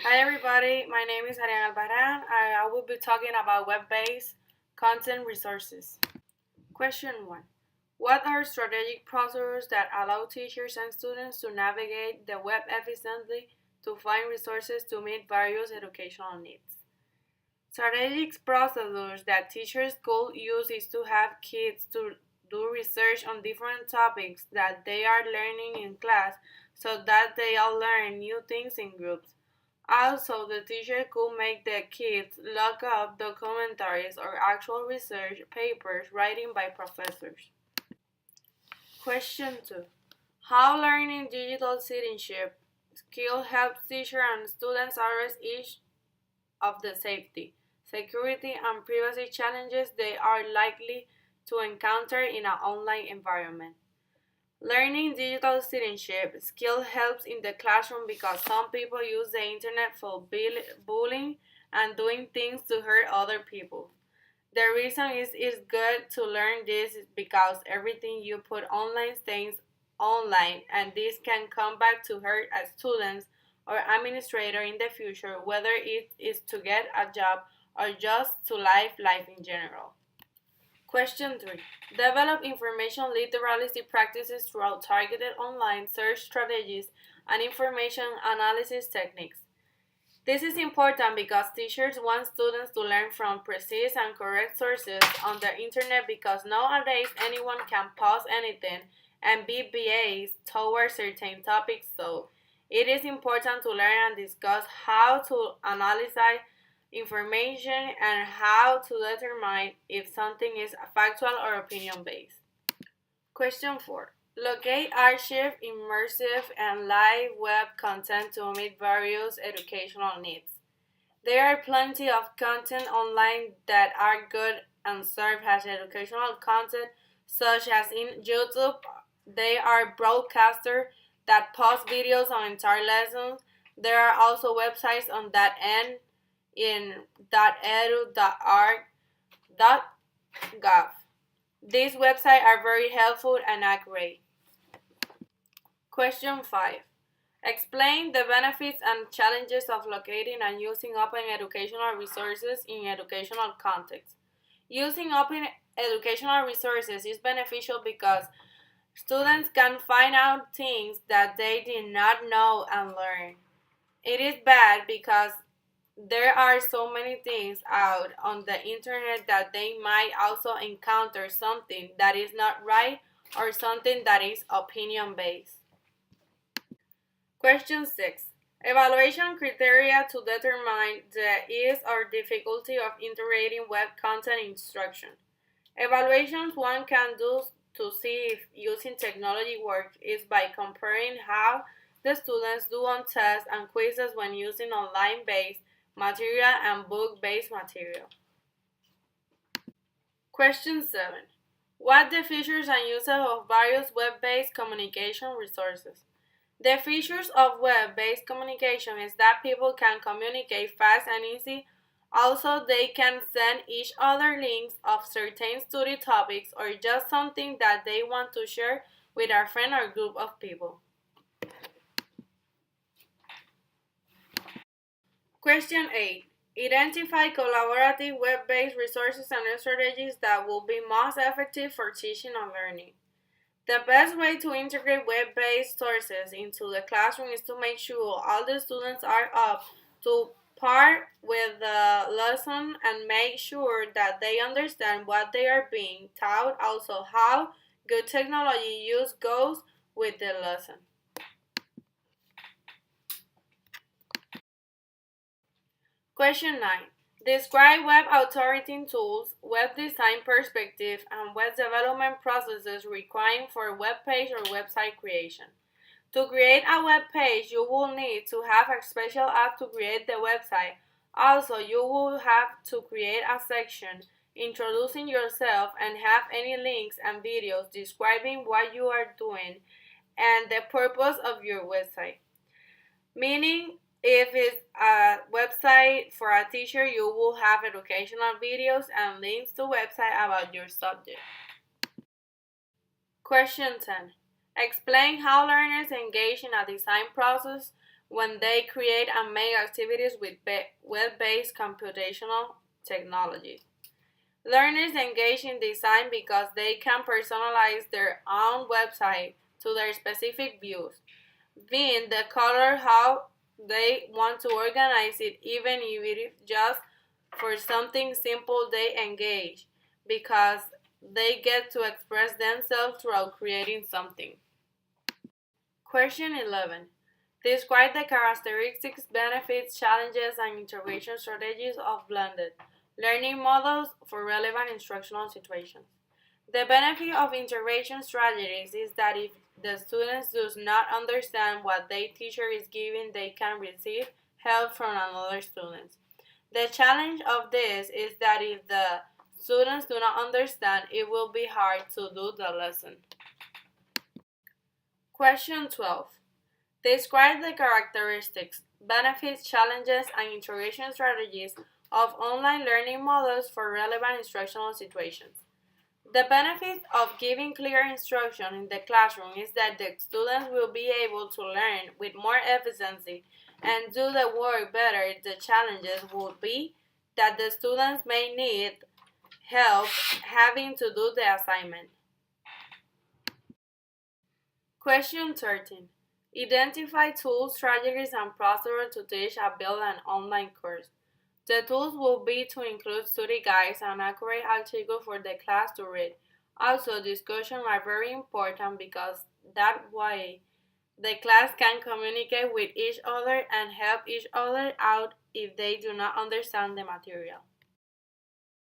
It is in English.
Hi everybody, my name is Ariana Albaran. I will be talking about web-based content resources. Question 1. What are strategic procedures that allow teachers and students to navigate the web efficiently to find resources to meet various educational needs? Strategic procedures that teachers could use is to have kids to do research on different topics that they are learning in class so that they all learn new things in groups. Also, the teacher could make the kids look up documentaries or actual research papers written by professors. Question 2. How learning digital citizenship skill helps teachers and students address each of the safety, security, and privacy challenges they are likely to encounter in an online environment. Learning digital citizenship skill helps in the classroom because some people use the internet for bullying and doing things to hurt other people. The reason is it's good to learn this is because everything you put online stays online, and this can come back to hurt a students or administrator in the future, whether it is to get a job or just to life in general. Question 3. Develop information literacy practices throughout targeted online search strategies and information analysis techniques. This is important because teachers want students to learn from precise and correct sources on the internet because nowadays anyone can post anything and be biased towards certain topics, so it is important to learn and discuss how to analyze information and how to determine if something is factual or opinion based. Question 4. Locate archive, immersive, and live web content to meet various educational needs. There are plenty of content online that are good and serve as educational content, such as in YouTube. They are broadcasters that post videos on entire lessons. There are also websites on that end in .edu.arc.gov. These websites are very helpful and accurate. Question 5. Explain the benefits and challenges of locating and using open educational resources in educational context. Using open educational resources is beneficial because students can find out things that they did not know and learn. It is bad because there are so many things out on the internet that they might also encounter something that is not right or something that is opinion based. Question 6. Evaluation criteria to determine the ease or difficulty of integrating web content instruction. Evaluations one can do to see if using technology works is by comparing how the students do on tests and quizzes when using online-based material and book-based material. Question 7. What the features and uses of various web-based communication resources? The features of web-based communication is that people can communicate fast and easy. Also, they can send each other links of certain study topics or just something that they want to share with a friend or group of people. Question 8. Identify collaborative web-based resources and strategies that will be most effective for teaching and learning. The best way to integrate web-based sources into the classroom is to make sure all the students are up to par with the lesson and make sure that they understand what they are being taught, also how good technology use goes with the lesson. Question 9. Describe web authoring tools, web design perspective, and web development processes required for web page or website creation. To create a web page, you will need to have a special app to create the website. Also, you will have to create a section introducing yourself and have any links and videos describing what you are doing and the purpose of your website. Meaning, if it's a website for a teacher, you will have educational videos and links to websites about your subject. Question 10. Explain how learners engage in a design process when they create and make activities with web-based computational technologies. Learners engage in design because they can personalize their own website to their specific views, being the color how they want to organize it, even if it is just for something simple. They engage because they get to express themselves throughout creating something. Question 11. Describe the characteristics, benefits, challenges, and intervention strategies of blended learning models for relevant instructional situations. The benefit of intervention strategies is that if the students do not understand what their teacher is giving, they can receive help from another student. The challenge of this is that if the students do not understand, it will be hard to do the lesson. Question 12. Describe the characteristics, benefits, challenges, and integration strategies of online learning models for relevant instructional situations. The benefit of giving clear instruction in the classroom is that the students will be able to learn with more efficiency and do the work better. The challenges would be that the students may need help having to do the assignment. Question 13. Identify tools, strategies, and procedures to teach and build an online course. The tools will be to include study guides and accurate articles for the class to read. Also, discussions are very important because that way the class can communicate with each other and help each other out if they do not understand the material.